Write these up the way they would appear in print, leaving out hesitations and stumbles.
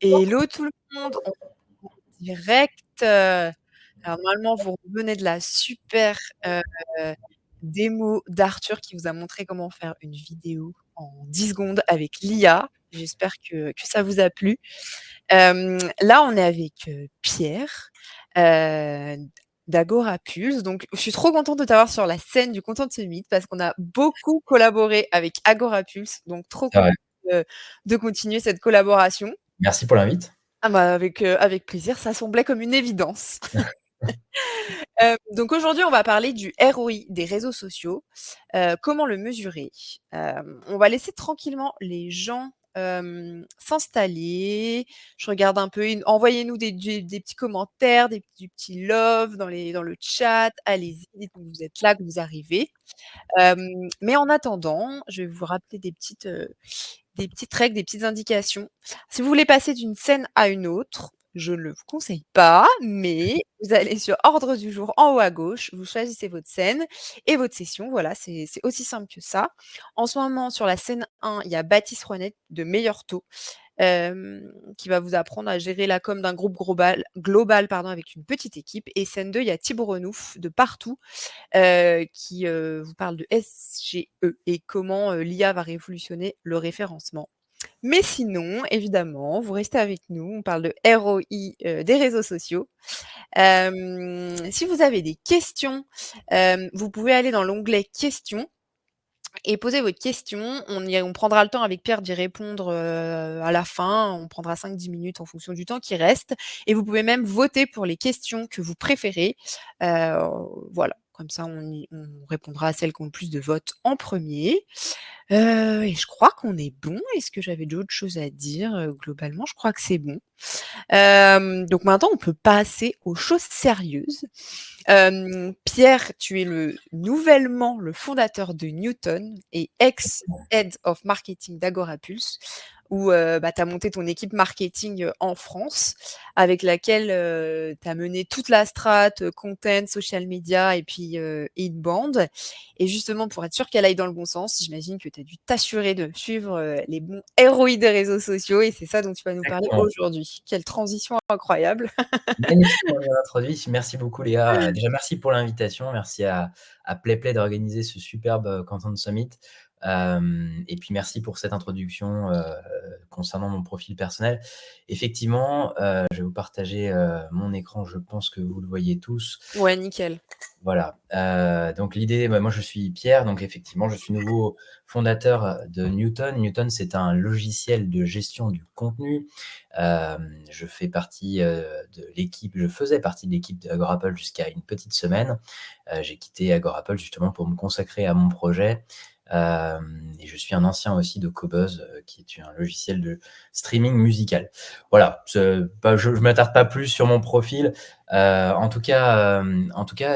Hello tout le monde, on est direct. Alors normalement vous revenez de la super, démo d'Arthur qui vous a montré comment faire une vidéo en 10 secondes avec l'IA. J'espère que ça vous a plu. Là on est avec, Pierre, heu, d'Agora Pulse. Donc je suis trop contente de t'avoir sur la scène du Content Summit parce qu'on a beaucoup collaboré avec Agora Pulse, donc trop C'est contente, vrai. de continuer cette collaboration. Merci pour l'invite. Ah bah, avec plaisir, ça semblait comme une évidence. Donc aujourd'hui, on va parler du ROI des réseaux sociaux, comment le mesurer? On va laisser tranquillement les gens, s'installer. Je regarde un peu, envoyez-nous des petits commentaires, du petit love dans le chat. Allez-y, dites-nous que vous êtes là, que vous arrivez. Mais en attendant, je vais vous rappeler des petites règles, des petites indications. Si vous voulez passer d'une scène à une autre, je ne le vous conseille pas, mais vous allez sur ordre du jour en haut à gauche, vous choisissez votre scène et votre session. Voilà, c'est aussi simple que ça. En ce moment, sur la scène 1, il y a Baptiste Rouenet de Meilleur Taux, qui va vous apprendre à gérer la com d'un groupe global pardon, avec une petite équipe. Et scène 2, il y a Thibaut Renouf de Partout, qui vous parle de SGE et comment l'IA va révolutionner le référencement. Mais sinon, évidemment, vous restez avec nous, on parle de ROI des réseaux sociaux. Si vous avez des questions, vous pouvez aller dans l'onglet questions et poser votre question. On prendra le temps avec Pierre d'y répondre à la fin. On prendra 5-10 minutes en fonction du temps qui reste. Et vous pouvez même voter pour les questions que vous préférez. Voilà, comme ça on répondra à celles qui ont le plus de votes en premier. Et je crois qu'on est bon. Est-ce que j'avais d'autres choses à dire? Globalement, je crois que c'est bon. Donc maintenant, on peut passer aux choses sérieuses. Pierre, tu es nouvellement le fondateur de Newton et ex-head of marketing d'Agora Pulse, où bah, tu as monté ton équipe marketing en France, avec laquelle tu as mené toute la strate, content, social media et puis inbound. Et justement, pour être sûr qu'elle aille dans le bon sens, j'imagine que tu as dû t'assurer de suivre les bons ROI des réseaux sociaux et c'est ça dont tu vas nous parler Exactement. aujourd'hui. Quelle transition incroyable! Magnifiquement bien introduit. Merci beaucoup Léa. Déjà merci pour l'invitation. Merci à PlayPlay d'organiser ce superbe, Content Summit. Et puis merci pour cette introduction, concernant mon profil personnel. Effectivement, je vais vous partager, mon écran. Je pense que vous le voyez tous. Ouais, nickel. Voilà, donc l'idée, moi je suis Pierre, donc effectivement je suis nouveau fondateur de Newton. Newton, c'est un logiciel de gestion du contenu. Je fais partie, je faisais partie de l'équipe d'Agorapulse jusqu'à une petite semaine. J'ai quitté Agorapulse justement pour me consacrer à mon projet. Et je suis un ancien aussi de Qobuz, qui est un logiciel de streaming musical. Voilà, je m'attarde pas plus sur mon profil. En tout cas,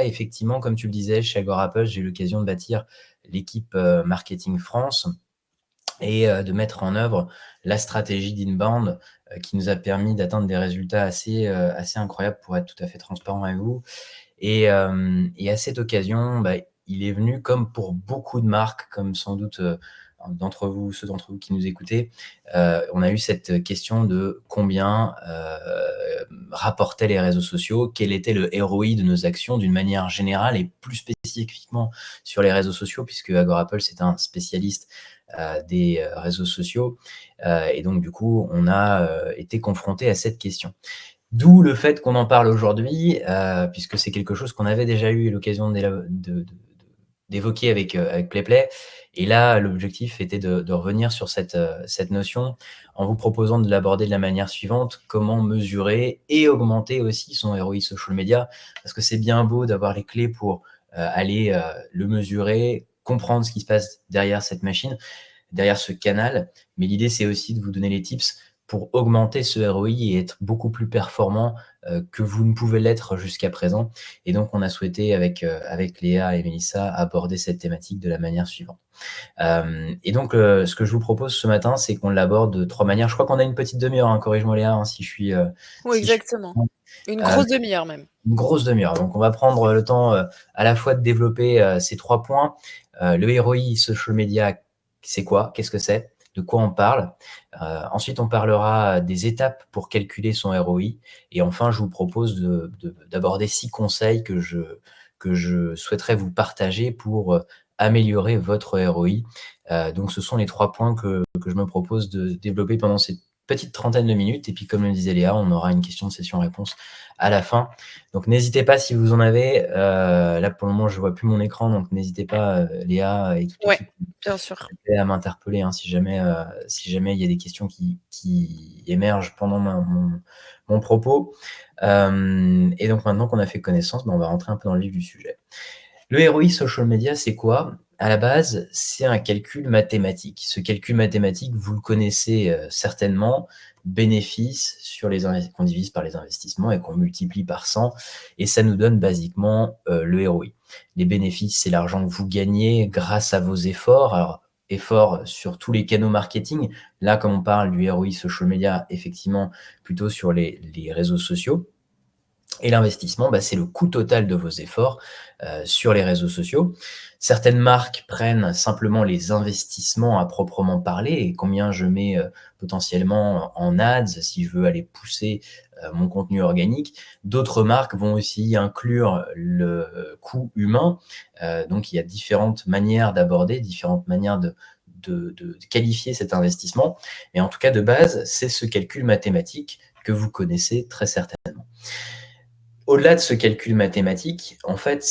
effectivement, comme tu le disais, chez Agorapulse, j'ai eu l'occasion de bâtir l'équipe marketing France et de mettre en œuvre la stratégie d'inbound qui nous a permis d'atteindre des résultats assez incroyables, pour être tout à fait transparent avec vous. Et à cette occasion, bah, il est venu, comme pour beaucoup de marques, comme sans doute ceux d'entre vous qui nous écoutez, on a eu cette question de combien rapportaient les réseaux sociaux, quel était le ROI de nos actions d'une manière générale et plus spécifiquement sur les réseaux sociaux, puisque Agorapulse est un spécialiste des réseaux sociaux. Et donc, du coup, on a été confronté à cette question. D'où le fait qu'on en parle aujourd'hui, puisque c'est quelque chose qu'on avait déjà eu l'occasion d'évoquer avec PlayPlay. Et là, l'objectif était de revenir sur cette notion en vous proposant de l'aborder de la manière suivante: comment mesurer et augmenter aussi son ROI social media. Parce que c'est bien beau d'avoir les clés pour aller le mesurer, comprendre ce qui se passe derrière cette machine, derrière ce canal. Mais l'idée, c'est aussi de vous donner les tips pour augmenter ce ROI et être beaucoup plus performant que vous ne pouvez l'être jusqu'à présent. Et donc, on a souhaité, avec Léa et Mélissa, aborder cette thématique de la manière suivante. Et donc, ce que je vous propose ce matin, c'est qu'on l'aborde de 3 manières. Je crois qu'on a une petite demi-heure, hein, corrige-moi Léa, hein, si je suis... Oui, exactement. Une euh, grosse demi-heure même. une grosse demi-heure. Donc, on va prendre le temps à la fois de développer ces 3 points. Le ROI social media, c'est quoi? Qu'est-ce que c'est? de quoi on parle. Ensuite, on parlera des étapes pour calculer son ROI. Et enfin, je vous propose d'aborder 6 conseils que je souhaiterais vous partager pour améliorer votre ROI. Donc, ce sont les 3 points que je me propose de développer pendant cette petite trentaine de minutes. Et puis, comme le disait Léa, on aura une question de session-réponse à la fin. Donc, n'hésitez pas si vous en avez. Là, pour le moment, je ne vois plus mon écran, donc n'hésitez pas, Léa et toute Ouais, l'équipe, bien sûr. à m'interpeller si jamais il y a des questions qui émergent pendant mon propos. Et donc, maintenant qu'on a fait connaissance, on va rentrer un peu dans le vif du sujet. Le ROI social media, c'est quoi? À la base, c'est un calcul mathématique. Ce calcul mathématique, vous le connaissez certainement, bénéfice qu'on divise par les investissements et qu'on multiplie par 100, et ça nous donne basiquement le ROI. Les bénéfices, c'est l'argent que vous gagnez grâce à vos efforts. Alors, efforts sur tous les canaux marketing. Là, comme on parle du ROI social media, effectivement, plutôt sur les réseaux sociaux. Et l'investissement, c'est le coût total de vos efforts sur les réseaux sociaux. Certaines marques prennent simplement les investissements à proprement parler et combien je mets potentiellement en ads si je veux aller pousser mon contenu organique. D'autres marques vont aussi inclure le coût humain. Donc, il y a différentes manières d'aborder, différentes manières de qualifier cet investissement. Mais en tout cas, de base, c'est ce calcul mathématique que vous connaissez très certainement. Au-delà de ce calcul mathématique, en fait,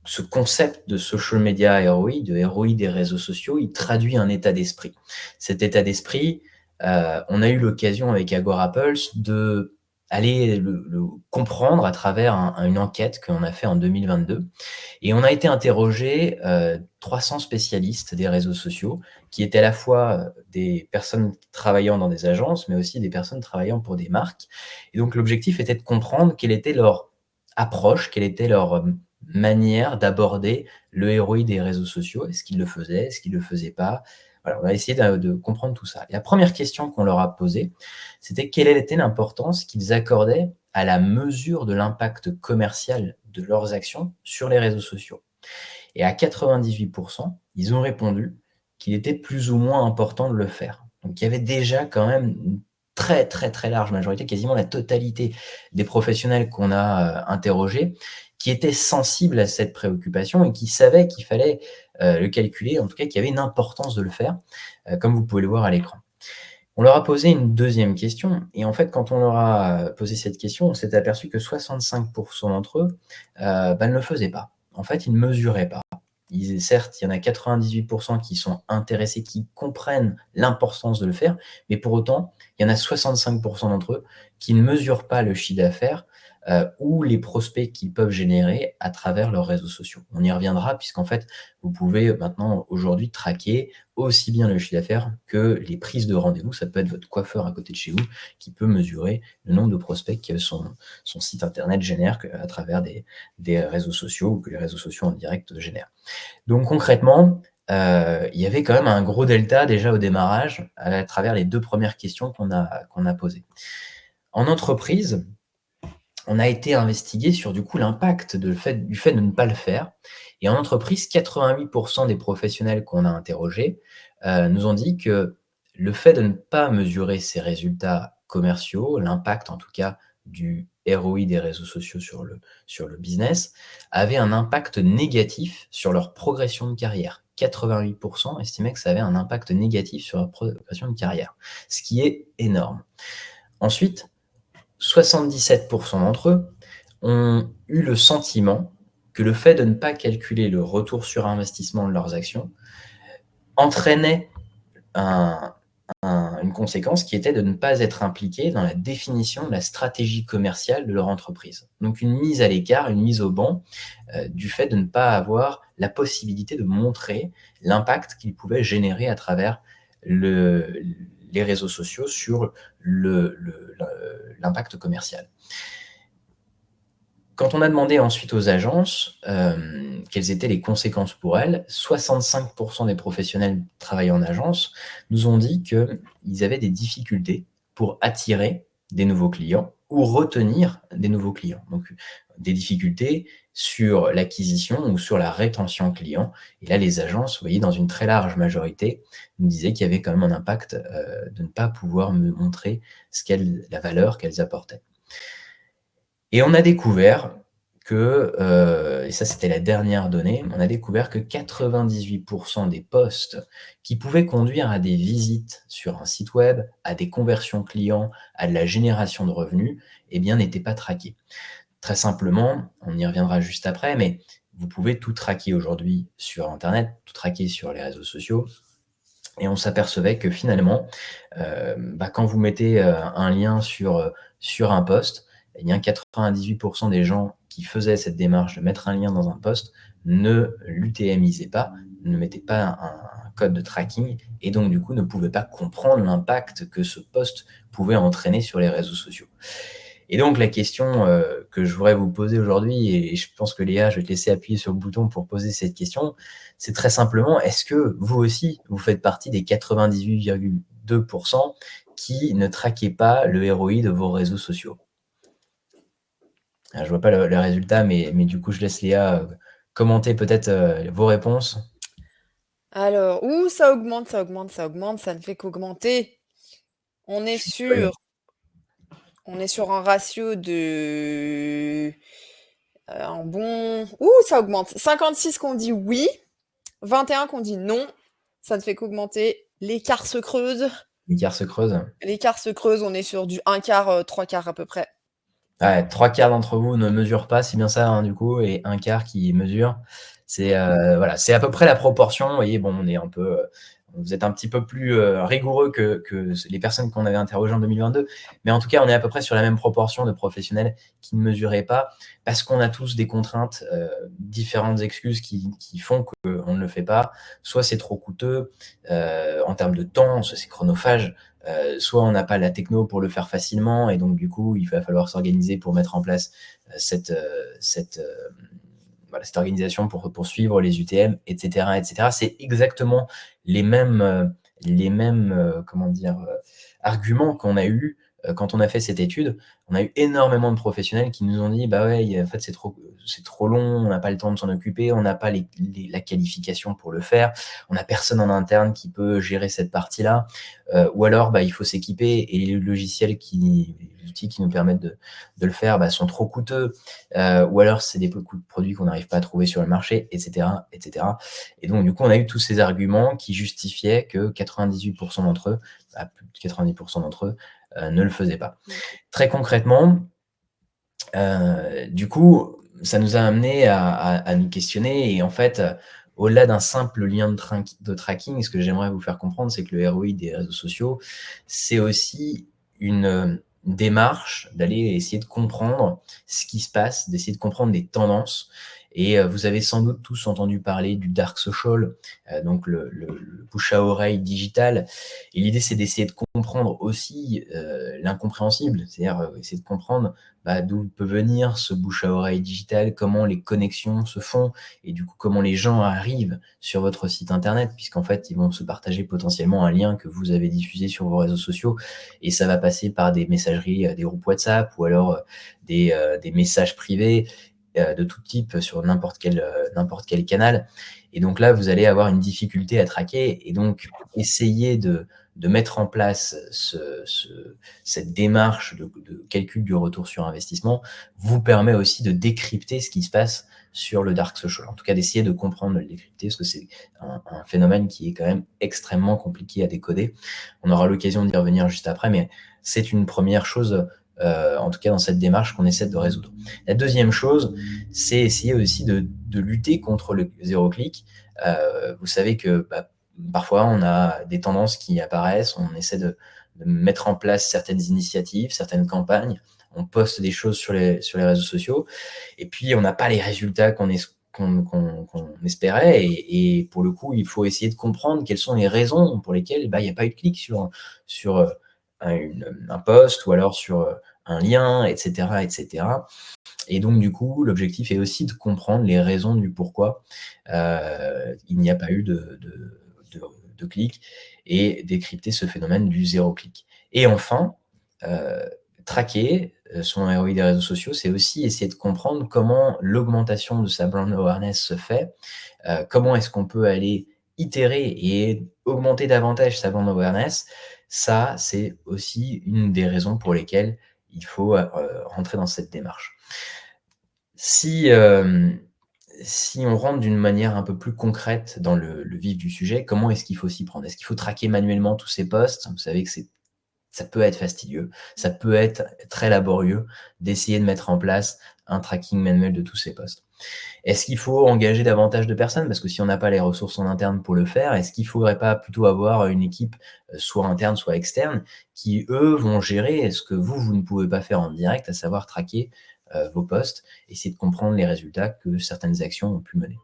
ce concept de social media ROI, de ROI des réseaux sociaux, il traduit un état d'esprit. Cet état d'esprit, on a eu l'occasion avec Agora Pulse de aller le comprendre à travers une enquête qu'on a fait en 2022. Et on a été interrogé 300 spécialistes des réseaux sociaux qui étaient à la fois des personnes travaillant dans des agences, mais aussi des personnes travaillant pour des marques. Et donc, l'objectif était de comprendre quelle était leur approche, quelle était leur manière d'aborder le ROI des réseaux sociaux. Est-ce qu'ils le faisaient? Est-ce qu'ils ne le faisaient pas? Voilà, on a essayé de comprendre tout ça. Et la première question qu'on leur a posée, c'était quelle était l'importance qu'ils accordaient à la mesure de l'impact commercial de leurs actions sur les réseaux sociaux. Et à 98%, ils ont répondu qu'il était plus ou moins important de le faire. Donc, il y avait déjà quand même une très, très, très large majorité, quasiment la totalité des professionnels qu'on a interrogés, qui étaient sensibles à cette préoccupation et qui savaient qu'il fallait le calculer, en tout cas qu'il y avait une importance de le faire, comme vous pouvez le voir à l'écran. On leur a posé une deuxième question et en fait, quand on leur a posé cette question, on s'est aperçu que 65% d'entre eux ne le faisaient pas. En fait, ils ne mesuraient pas. Certes, il y en a 98% qui sont intéressés, qui comprennent l'importance de le faire, mais pour autant, il y en a 65% d'entre eux qui ne mesurent pas le chiffre d'affaires ou les prospects qu'ils peuvent générer à travers leurs réseaux sociaux. On y reviendra puisqu'en fait, vous pouvez maintenant, aujourd'hui, traquer aussi bien le chiffre d'affaires que les prises de rendez-vous. Ça peut être votre coiffeur à côté de chez vous qui peut mesurer le nombre de prospects que son site internet génère à travers des réseaux sociaux ou que les réseaux sociaux en direct génèrent. Donc concrètement, il y avait quand même un gros delta déjà au démarrage à travers les 2 premières questions qu'on a posées. En entreprise, on a été investigué sur du coup l'impact du fait de ne pas le faire. Et en entreprise, 88% des professionnels qu'on a interrogés nous ont dit que le fait de ne pas mesurer ces résultats commerciaux, l'impact en tout cas du ROI des réseaux sociaux sur le business, avait un impact négatif sur leur progression de carrière. 88% estimaient que ça avait un impact négatif sur leur progression de carrière, ce qui est énorme. Ensuite, 77% d'entre eux ont eu le sentiment que le fait de ne pas calculer le retour sur investissement de leurs actions entraînait une conséquence qui était de ne pas être impliqués dans la définition de la stratégie commerciale de leur entreprise. Donc une mise à l'écart, une mise au banc du fait de ne pas avoir la possibilité de montrer l'impact qu'ils pouvaient générer à travers les réseaux sociaux sur l'impact commercial. Quand on a demandé ensuite aux agences quelles étaient les conséquences pour elles, 65% des professionnels travaillant en agence nous ont dit qu'ils avaient des difficultés pour attirer des nouveaux clients ou retenir des nouveaux clients. Donc, des difficultés sur l'acquisition ou sur la rétention client. Et là, les agences, vous voyez, dans une très large majorité, nous disaient qu'il y avait quand même un impact de ne pas pouvoir me montrer la valeur qu'elles apportaient. Et on a découvert et ça c'était la dernière donnée, on a découvert que 98% des posts qui pouvaient conduire à des visites sur un site web, à des conversions clients, à de la génération de revenus, eh bien n'étaient pas traqués. Très simplement, on y reviendra juste après, mais vous pouvez tout traquer aujourd'hui sur internet, tout traquer sur les réseaux sociaux. Et on s'apercevait que finalement, quand vous mettez un lien sur un post, eh bien 98% des gens qui faisaient cette démarche de mettre un lien dans un post ne l'UTMisaient pas, ne mettaient pas un code de tracking et donc du coup ne pouvaient pas comprendre l'impact que ce post pouvait entraîner sur les réseaux sociaux. Et donc la question que je voudrais vous poser aujourd'hui, et je pense que Léa, je vais te laisser appuyer sur le bouton pour poser cette question, c'est très simplement, est-ce que vous aussi, vous faites partie des 98,2% qui ne traquez pas le ROI de vos réseaux sociaux? Je ne vois pas le résultat, mais du coup, je laisse Léa commenter peut-être vos réponses. Alors, ça augmente, ça augmente, ça augmente, ça ne fait qu'augmenter. On est Je suis curieux. sur on est sur un ratio de, un bon ça augmente. 56 qu'on dit oui, 21 qu'on dit non, ça ne fait qu'augmenter. L'écart se creuse. L'écart se creuse. L'écart se creuse, on est sur du 1/4, 3/4 à peu près. Ouais, 3/4 d'entre vous ne mesurent pas, c'est bien ça, hein, du coup, et 1/4 qui mesure. C'est voilà, c'est à peu près la proportion. Vous voyez, bon, on est un peu, vous êtes un petit peu plus rigoureux que les personnes qu'on avait interrogées en 2022, mais en tout cas, on est à peu près sur la même proportion de professionnels qui ne mesuraient pas, parce qu'on a tous des contraintes, différentes excuses qui font qu'on ne le fait pas. Soit c'est trop coûteux en termes de temps, soit c'est chronophage. Soit on n'a pas la techno pour le faire facilement et donc du coup il va falloir s'organiser pour mettre en place cette organisation pour suivre les UTM, etc., etc. C'est exactement les mêmes comment dire arguments qu'on a eu quand on a fait cette étude. On a eu énormément de professionnels qui nous ont dit bah ouais, en fait c'est trop long, on n'a pas le temps de s'en occuper, on n'a pas la qualification pour le faire, on n'a personne en interne qui peut gérer cette partie-là, ou alors il faut s'équiper et les logiciels les outils qui nous permettent de le faire sont trop coûteux, ou alors c'est des produits qu'on n'arrive pas à trouver sur le marché, etc., etc. Et donc du coup on a eu tous ces arguments qui justifiaient que 98% d'entre eux, plus de 90% d'entre eux, ne le faisaient pas. Très concrètement, du coup, ça nous a amené à nous questionner et en fait, au-delà d'un simple lien de tracking, ce que j'aimerais vous faire comprendre, c'est que le ROI des réseaux sociaux, c'est aussi une démarche d'aller essayer de comprendre ce qui se passe, d'essayer de comprendre des tendances. Et vous avez sans doute tous entendu parler du dark social, donc le bouche à oreille digital. Et l'idée, c'est d'essayer de comprendre aussi l'incompréhensible, c'est-à-dire essayer de comprendre d'où peut venir ce bouche à oreille digital, comment les connexions se font et du coup comment les gens arrivent sur votre site internet, puisqu'en fait ils vont se partager potentiellement un lien que vous avez diffusé sur vos réseaux sociaux et ça va passer par des messageries, des groupes WhatsApp ou alors des messages privés de tout type sur n'importe quel canal. Et donc là, vous allez avoir une difficulté à traquer et donc essayer de mettre en place cette démarche de calcul du retour sur investissement vous permet aussi de décrypter ce qui se passe sur le dark social. En tout cas, d'essayer de comprendre, de le décrypter, parce que c'est un phénomène qui est quand même extrêmement compliqué à décoder. On aura l'occasion d'y revenir juste après, mais c'est une première chose, en tout cas dans cette démarche qu'on essaie de résoudre. La deuxième chose, c'est essayer aussi de lutter contre le zéro clic. Vous savez que parfois, on a des tendances qui apparaissent, on essaie de mettre en place certaines initiatives, certaines campagnes, on poste des choses sur les réseaux sociaux, et puis on n'a pas les résultats qu'on espérait, et pour le coup, il faut essayer de comprendre quelles sont les raisons pour lesquelles il n'y a pas eu de clic sur un post ou alors sur un lien, etc., etc. Et donc, du coup, l'objectif est aussi de comprendre les raisons du pourquoi il n'y a pas eu de clic et décrypter ce phénomène du zéro clic. Et enfin, traquer son ROI des réseaux sociaux, c'est aussi essayer de comprendre comment l'augmentation de sa brand awareness se fait. Comment est-ce qu'on peut aller itérer et augmenter davantage sa brand awareness? Ça, c'est aussi une des raisons pour lesquelles il faut, rentrer dans cette démarche. Si, si on rentre d'une manière un peu plus concrète dans le vif du sujet, comment est-ce qu'il faut s'y prendre? Est-ce qu'il faut traquer manuellement tous ces posts? Vous savez que ça peut être fastidieux, ça peut être très laborieux d'essayer de mettre en place un tracking manuel de tous ces posts. Est-ce qu'il faut engager davantage de personnes? Parce que si on n'a pas les ressources en interne pour le faire, est-ce qu'il faudrait pas plutôt avoir une équipe, soit interne, soit externe, qui eux vont gérer ce que vous ne pouvez pas faire en direct, à savoir traquer, vos posts, essayer de comprendre les résultats que certaines actions ont pu mener?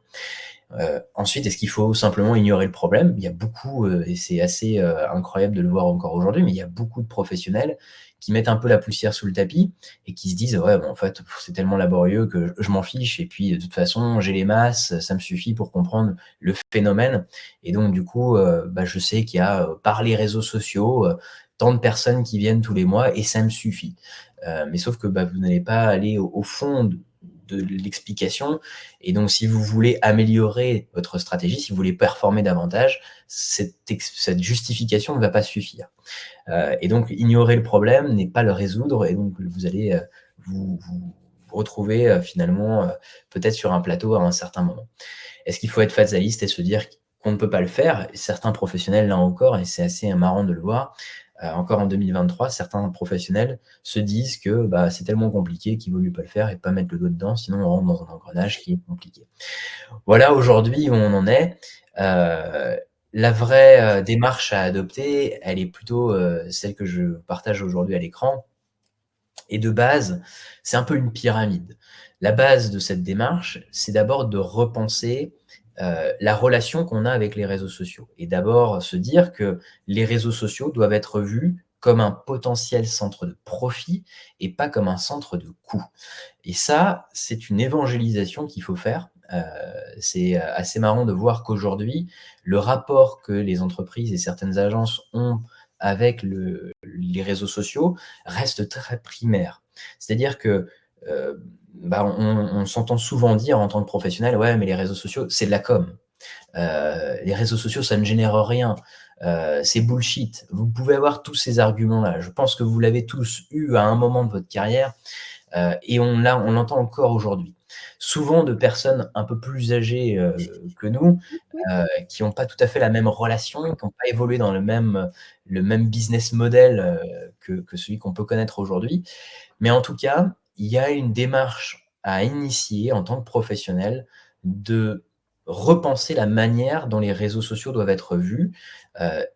Ensuite, est-ce qu'il faut simplement ignorer le problème? Il y a beaucoup, et c'est assez, incroyable de le voir encore aujourd'hui, mais il y a beaucoup de professionnels qui mettent un peu la poussière sous le tapis et qui se disent: «Ouais, en fait, c'est tellement laborieux que je m'en fiche et puis de toute façon, j'ai les masses, ça me suffit pour comprendre le phénomène et donc du coup, je sais qu'il y a, par les réseaux sociaux, tant de personnes qui viennent tous les mois et ça me suffit». Mais sauf que, vous n'allez pas aller au fond de l'explication et donc, si vous voulez améliorer votre stratégie, si vous voulez performer davantage, cette justification ne va pas suffire. Et donc, ignorer le problème n'est pas le résoudre et donc vous allez vous retrouver finalement peut-être sur un plateau à un certain moment. Est-ce qu'il faut être fataliste et se dire qu'on ne peut pas le faire? Certains professionnels, là encore, et c'est assez marrant de le voir, encore en 2023, certains professionnels se disent que c'est tellement compliqué qu'il vaut mieux pas le faire et pas mettre le doigt dedans, sinon on rentre dans un engrenage qui est compliqué. Voilà aujourd'hui où on en est. La vraie, démarche à adopter, elle est plutôt, celle que je partage aujourd'hui à l'écran et de base, c'est un peu une pyramide. La base de cette démarche, c'est d'abord de repenser, la relation qu'on a avec les réseaux sociaux et d'abord se dire que les réseaux sociaux doivent être vus comme un potentiel centre de profit et pas comme un centre de coût. Et ça, c'est une évangélisation qu'il faut faire. C'est, assez marrant de voir qu'aujourd'hui, le rapport que les entreprises et certaines agences ont avec les réseaux sociaux reste très primaire. C'est-à-dire que, on s'entend souvent dire en tant que professionnel: «Ouais, mais les réseaux sociaux, c'est de la com. Les réseaux sociaux, ça ne génère rien. C'est bullshit». Vous pouvez avoir tous ces arguments-là. Je pense que vous l'avez tous eu à un moment de votre carrière. Et on l'entend encore aujourd'hui. Souvent de personnes un peu plus âgées, que nous, qui n'ont pas tout à fait la même relation, qui n'ont pas évolué dans le même business model, que celui qu'on peut connaître aujourd'hui. Mais en tout cas, il y a une démarche à initier en tant que professionnel de repenser la manière dont les réseaux sociaux doivent être vus,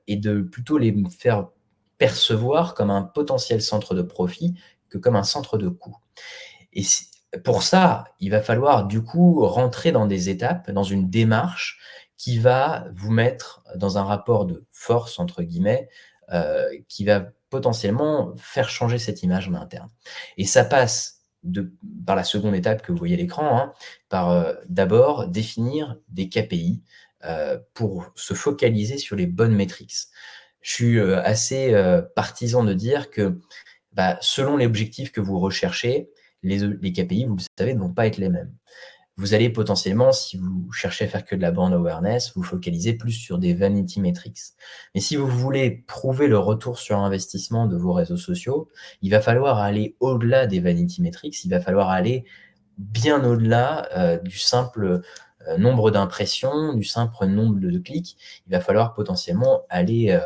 et de plutôt les faire percevoir comme un potentiel centre de profit que comme un centre de coût. Et si pour ça, il va falloir du coup rentrer dans des étapes, dans une démarche qui va vous mettre dans un rapport de «force» entre guillemets, qui va potentiellement faire changer cette image en interne. Et ça passe par la seconde étape que vous voyez à l'écran, hein, par, d'abord définir des KPI, pour se focaliser sur les bonnes métriques. Je suis, assez, partisan de dire que selon l'objectif que vous recherchez, les KPI, vous le savez, ne vont pas être les mêmes. Vous allez potentiellement, si vous cherchez à faire que de la brand awareness, vous focaliser plus sur des vanity metrics. Mais si vous voulez prouver le retour sur investissement de vos réseaux sociaux, il va falloir aller au-delà des vanity metrics, il va falloir aller bien au-delà, du simple, nombre d'impressions, du simple nombre de clics. Il va falloir potentiellement aller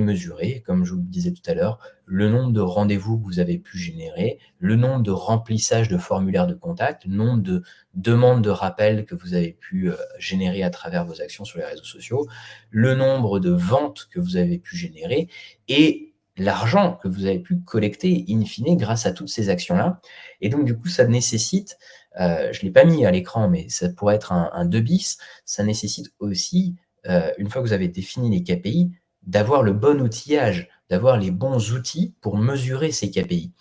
mesurer, comme je vous le disais tout à l'heure, le nombre de rendez-vous que vous avez pu générer, le nombre de remplissages de formulaires de contact, le nombre de demandes de rappel que vous avez pu, générer à travers vos actions sur les réseaux sociaux, le nombre de ventes que vous avez pu générer et l'argent que vous avez pu collecter in fine grâce à toutes ces actions-là. Et donc du coup, ça nécessite, je ne l'ai pas mis à l'écran, mais ça pourrait être un 2 bis, ça nécessite aussi, une fois que vous avez défini les KPI, d'avoir le bon outillage, d'avoir les bons outils pour mesurer ces KPI.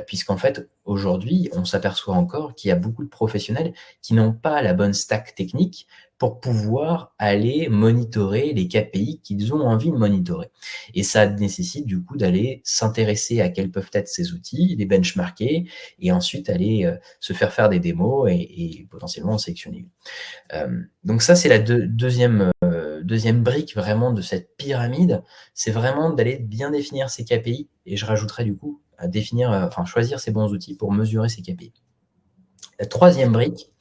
Puisqu'en fait, aujourd'hui, on s'aperçoit encore qu'il y a beaucoup de professionnels qui n'ont pas la bonne stack technique pour pouvoir aller monitorer les KPI qu'ils ont envie de monitorer. Et ça nécessite du coup d'aller s'intéresser à quels peuvent être ces outils, les benchmarker et ensuite aller se faire des démos et potentiellement en sélectionner une. Donc ça, c'est la deuxième brique vraiment de cette pyramide, c'est vraiment d'aller bien définir ses KPI et je rajouterais du coup à choisir ces bons outils pour mesurer ces KPI. La troisième brique,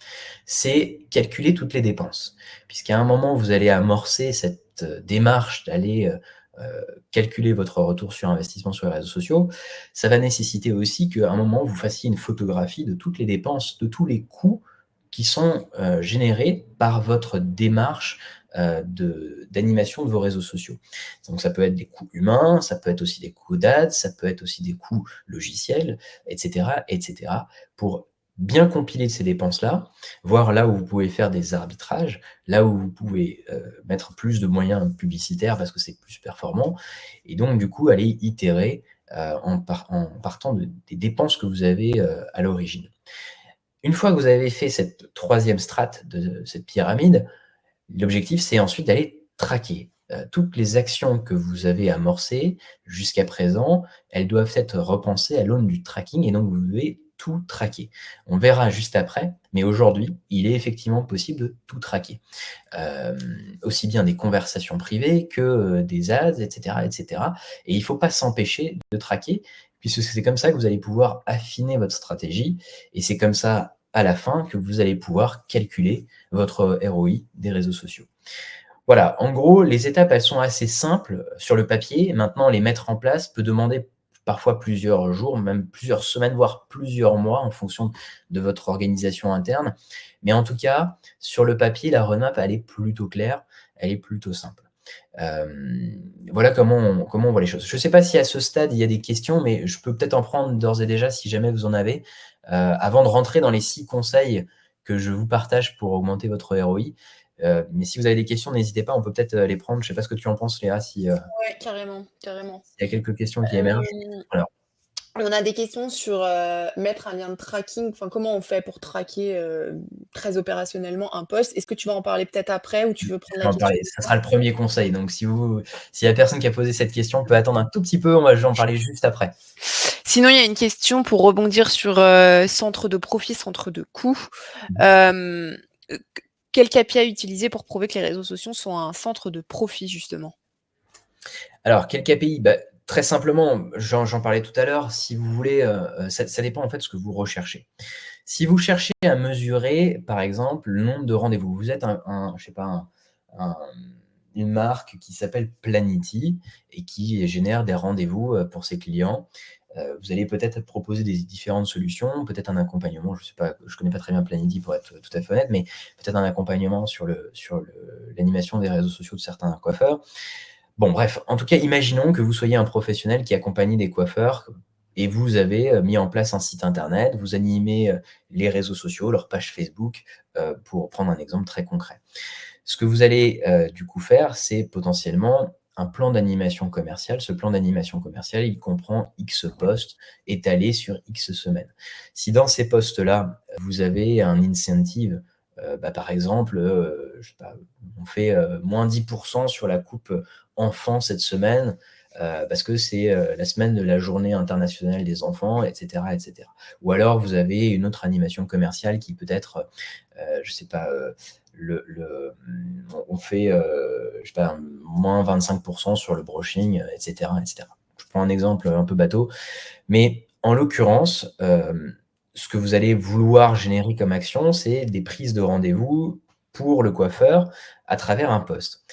c'est calculer toutes les dépenses. Puisqu'à un moment, vous allez amorcer cette démarche d'aller calculer votre retour sur investissement sur les réseaux sociaux, ça va nécessiter aussi qu'à un moment, vous fassiez une photographie de toutes les dépenses, de tous les coûts qui sont générés par votre démarche d'animation de vos réseaux sociaux. Donc ça peut être des coûts humains, ça peut être aussi des coûts d'ads, ça peut être aussi des coûts logiciels, etc., pour bien compiler ces dépenses-là, voir là où vous pouvez faire des arbitrages, là où vous pouvez mettre plus de moyens publicitaires parce que c'est plus performant, et donc du coup aller itérer en partant des dépenses que vous avez à l'origine. Une fois que vous avez fait cette troisième strate de cette pyramide, l'objectif c'est ensuite d'aller traquer. Toutes les actions que vous avez amorcées jusqu'à présent, elles doivent être repensées à l'aune du tracking et donc vous devez tout traquer. On verra juste après, mais aujourd'hui, il est effectivement possible de tout traquer. Aussi bien des conversations privées que des ads, etc., etc. Et il ne faut pas s'empêcher de traquer, puisque c'est comme ça que vous allez pouvoir affiner votre stratégie, et c'est comme ça, à la fin, que vous allez pouvoir calculer votre ROI des réseaux sociaux. Voilà, en gros, les étapes, elles sont assez simples sur le papier. Maintenant, les mettre en place peut demander parfois plusieurs jours, même plusieurs semaines, voire plusieurs mois en fonction de votre organisation interne. Mais en tout cas, sur le papier, la roadmap, elle est plutôt claire, elle est plutôt simple. Voilà comment on voit les choses. Je ne sais pas si à ce stade, il y a des questions, mais je peux peut-être en prendre d'ores et déjà si jamais vous en avez. Avant de rentrer dans les 6 conseils que je vous partage pour augmenter votre ROI, mais si vous avez des questions, n'hésitez pas, on peut peut-être les prendre. Je ne sais pas ce que tu en penses, Léa, s'il Ouais, carrément, carrément. y a quelques questions qui émergent. Alors, On a des questions sur, mettre un lien de tracking, enfin, comment on fait pour traquer, très opérationnellement un post? Est-ce que tu vas en parler peut-être après ou tu veux prendre je la vais en question parler. Ça maintenant? sera le premier conseil. Donc, si la personne qui a posé cette question peut attendre un tout petit peu, je vais en parler juste après. Sinon, il y a une question pour rebondir sur, centre de profit, centre de coût. Mmh. Quel KPI utiliser pour prouver que les réseaux sociaux sont un centre de profit justement? Alors, quel KPI? Très simplement, j'en parlais tout à l'heure, si vous voulez, ça dépend en fait de ce que vous recherchez. Si vous cherchez à mesurer, par exemple, le nombre de rendez-vous, vous êtes je sais pas, un une marque qui s'appelle Planity et qui génère des rendez-vous, pour ses clients. Vous allez peut-être proposer des différentes solutions, peut-être un accompagnement, je sais pas, je connais pas très bien Planity pour être tout à fait honnête, mais peut-être un accompagnement sur l'animation des réseaux sociaux de certains coiffeurs. Bon bref, en tout cas, imaginons que vous soyez un professionnel qui accompagne des coiffeurs et vous avez, mis en place un site internet, vous animez, les réseaux sociaux, leur page Facebook, pour prendre un exemple très concret. Ce que vous allez, du coup faire, c'est potentiellement un plan d'animation commerciale. Ce plan d'animation commerciale, il comprend X postes étalés sur X semaines. Si dans ces postes-là, vous avez un incentive, par exemple, je sais pas, on fait, moins 10 sur la coupe, enfant cette semaine, parce que c'est, la semaine de la journée internationale des enfants, et cetera, et cetera. Ou alors vous avez une autre animation commerciale qui peut être, je sais pas, on fait, je sais pas, moins 25 sur le brushing, et cetera, et cetera. Je prends un exemple un peu bateau, mais en l'occurrence, ce que vous allez vouloir générer comme action, c'est des prises de rendez-vous pour le coiffeur à travers un post.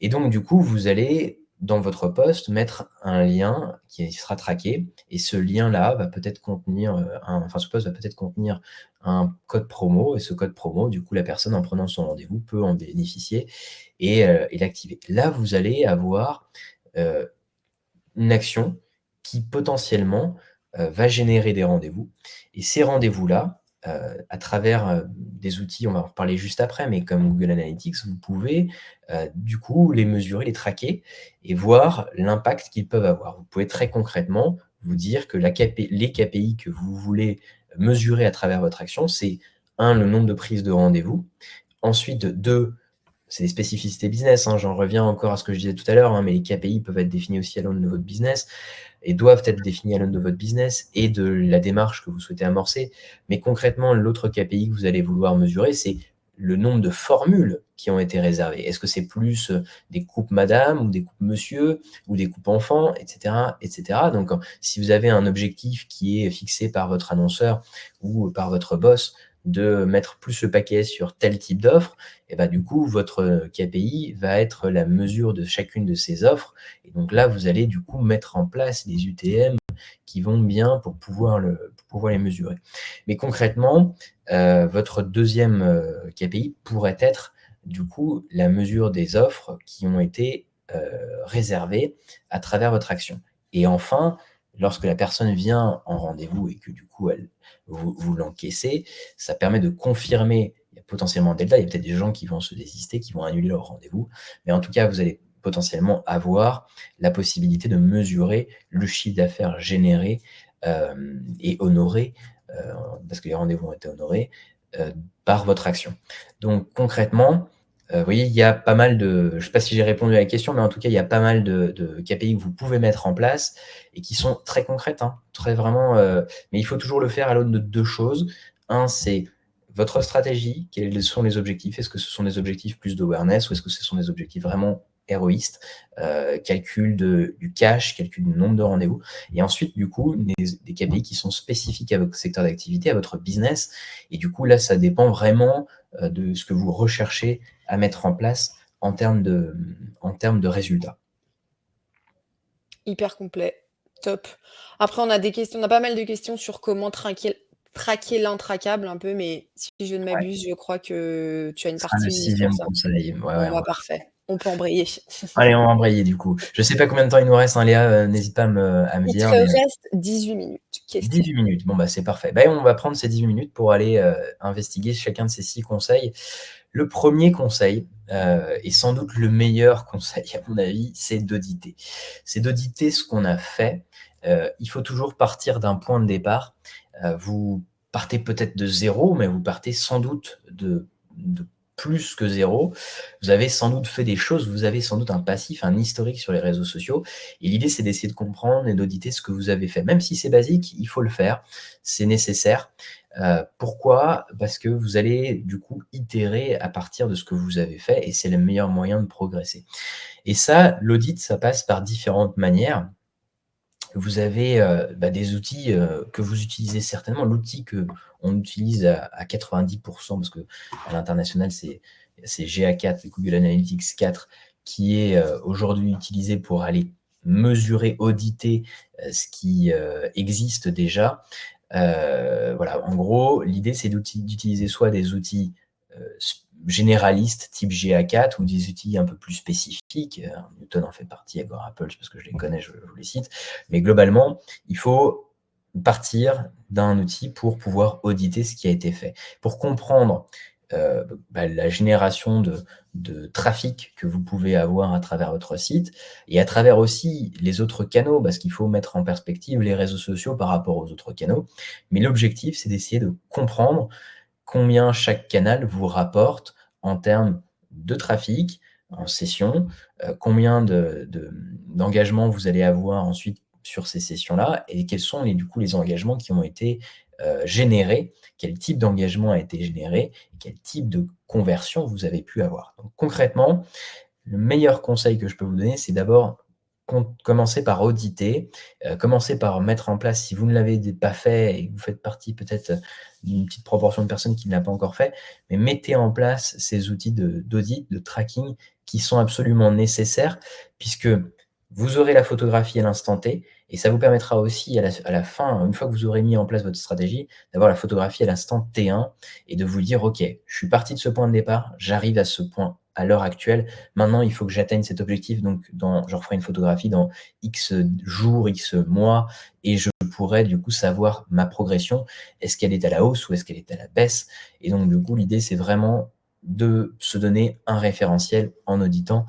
Et donc du coup, vous allez, dans votre post, mettre un lien qui sera traqué et ce lien-là va peut-être contenir, ce post va peut-être contenir un code promo et ce code promo, du coup, la personne en prenant son rendez-vous peut en bénéficier et l'activer. Là, vous allez avoir, heu, une action qui potentiellement, va générer des rendez-vous et ces rendez-vous-là, à travers, des outils, on va en reparler juste après, mais comme Google Analytics, vous pouvez, du coup, les mesurer, les traquer et voir l'impact qu'ils peuvent avoir. Vous pouvez très concrètement vous dire que les KPI que vous voulez mesurer à travers votre action, c'est 1, le nombre de prises de rendez-vous. Ensuite, 2, c'est des spécificités business, hein, j'en reviens encore à ce que je disais tout à l'heure, hein, mais les KPI peuvent être définis aussi à l'aune de votre business et doivent être définis à l'aune de votre business et de la démarche que vous souhaitez amorcer. Mais concrètement, l'autre KPI que vous allez vouloir mesurer, c'est le nombre de formules qui ont été réservées. Est-ce que c'est plus des coupes madame ou des coupes monsieur ou des coupes enfants, etc., etc. Donc, si vous avez un objectif qui est fixé par votre annonceur ou par votre boss de mettre plus le paquet sur tel type d'offre, et ben, du coup, votre KPI va être la mesure de chacune de ces offres. Et donc là, vous allez du coup mettre en place des UTM qui vont bien pour pouvoir les mesurer. Mais concrètement, votre deuxième KPI pourrait être du coup la mesure des offres qui ont été réservées à travers votre action. Et enfin, lorsque la personne vient en rendez-vous et que du coup vous l'encaissez, ça permet de confirmer, il y a potentiellement un delta, il y a peut-être des gens qui vont se désister, qui vont annuler leur rendez-vous, mais en tout cas, vous allez potentiellement avoir la possibilité de mesurer le chiffre d'affaires généré et honoré, parce que les rendez-vous ont été honorés, par votre action. Donc concrètement, vous voyez, il y a pas mal de, je ne sais pas si j'ai répondu à la question, mais en tout cas, il y a pas mal de KPI que vous pouvez mettre en place et qui sont très concrètes, hein, très vraiment, mais il faut toujours le faire à l'aune de 2 choses. Un, c'est votre stratégie, quels sont les objectifs? Est-ce que ce sont des objectifs plus d'awareness ou est-ce que ce sont des objectifs vraiment héroïstes? Calcul du cash, calcul du nombre de rendez-vous et ensuite, du coup, des KPI qui sont spécifiques à votre secteur d'activité, à votre business et du coup, là, ça dépend vraiment, de ce que vous recherchez à mettre en place en termes de résultats. Hyper complet, top. Après on a des questions on a pas mal de questions sur comment traquer l'intraquable un peu, mais si je ne Ouais, m'abuse, je crois que tu as une ce sera le partie sur 6e ça. conseil. Ouais, ouais, Bon, bah, parfait, on peut embrayer. allez, on va embrayer du coup. Je sais pas combien de temps il nous reste, hein, Léa, n'hésite pas à me Il te dire, mais reste 18 minutes. Question. 18 minutes. Bon, bah, c'est parfait. Bah, on va prendre ces 18 minutes pour aller investiguer chacun de ces 6 conseils. Le premier conseil, et sans doute le meilleur conseil à mon avis, c'est d'auditer. C'est d'auditer ce qu'on a fait. Il faut toujours partir d'un point de départ. Vous partez peut-être de 0, mais vous partez sans doute de plus que 0. Vous avez sans doute fait des choses, vous avez sans doute un passif, un historique sur les réseaux sociaux. Et l'idée, c'est d'essayer de comprendre et d'auditer ce que vous avez fait. Même si c'est basique, il faut le faire, c'est nécessaire. Pourquoi? Parce que vous allez du coup itérer à partir de ce que vous avez fait et c'est le meilleur moyen de progresser. Et ça, l'audit, ça passe par différentes manières. Vous avez, des outils, que vous utilisez certainement. L'outil qu'on utilise à 90 parce qu'à l'international, c'est GA4, Google Analytics 4, qui est, aujourd'hui utilisé pour aller mesurer, auditer, ce qui, existe déjà. Voilà, en gros, l'idée, c'est d'utiliser soit des outils généralistes type GA4 ou des outils un peu plus spécifiques. Newton en fait partie, Agora Apple, parce que je les connais, je vous les cite. Mais globalement, il faut partir d'un outil pour pouvoir auditer ce qui a été fait. Pour comprendre la génération de trafic que vous pouvez avoir à travers votre site et à travers aussi les autres canaux, parce qu'il faut mettre en perspective les réseaux sociaux par rapport aux autres canaux. Mais l'objectif, c'est d'essayer de comprendre combien chaque canal vous rapporte en termes de trafic, en session, combien d'engagements vous allez avoir ensuite sur ces sessions-là et quels sont du coup les engagements qui ont été générés, quel type d'engagement a été généré, et quel type de conversion vous avez pu avoir. Donc concrètement, le meilleur conseil que je peux vous donner, c'est d'abord commencer par auditer, commencer par mettre en place, si vous ne l'avez pas fait et que vous faites partie peut-être d'une petite proportion de personnes qui ne l'a pas encore fait, mais mettez en place ces outils d'audit, de tracking qui sont absolument nécessaires puisque vous aurez la photographie à l'instant T et ça vous permettra aussi à la fin, une fois que vous aurez mis en place votre stratégie, d'avoir la photographie à l'instant T1 et de vous dire: «OK, je suis parti de ce point de départ, j'arrive à ce point à l'heure actuelle, maintenant il faut que j'atteigne cet objectif, donc je referai une photographie dans X jours, X mois, et je pourrais du coup savoir ma progression. Est-ce qu'elle est à la hausse ou est-ce qu'elle est à la baisse? Et donc du coup, l'idée, c'est vraiment de se donner un référentiel en auditant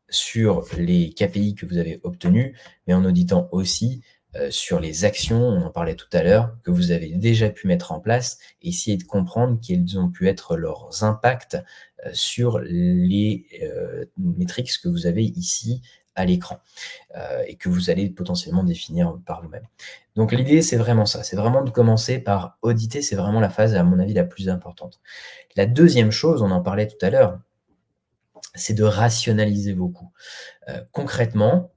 sur les KPI que vous avez obtenus, mais en auditant aussi sur les actions, on en parlait tout à l'heure, que vous avez déjà pu mettre en place, et essayer de comprendre quels ont pu être leurs impacts sur les métriques que vous avez ici à l'écran, et que vous allez potentiellement définir par vous-même. Donc l'idée, c'est vraiment ça, c'est vraiment de commencer par auditer, c'est vraiment la phase, à mon avis, la plus importante. La deuxième chose, on en parlait tout à l'heure, c'est de rationaliser vos coûts. Concrètement,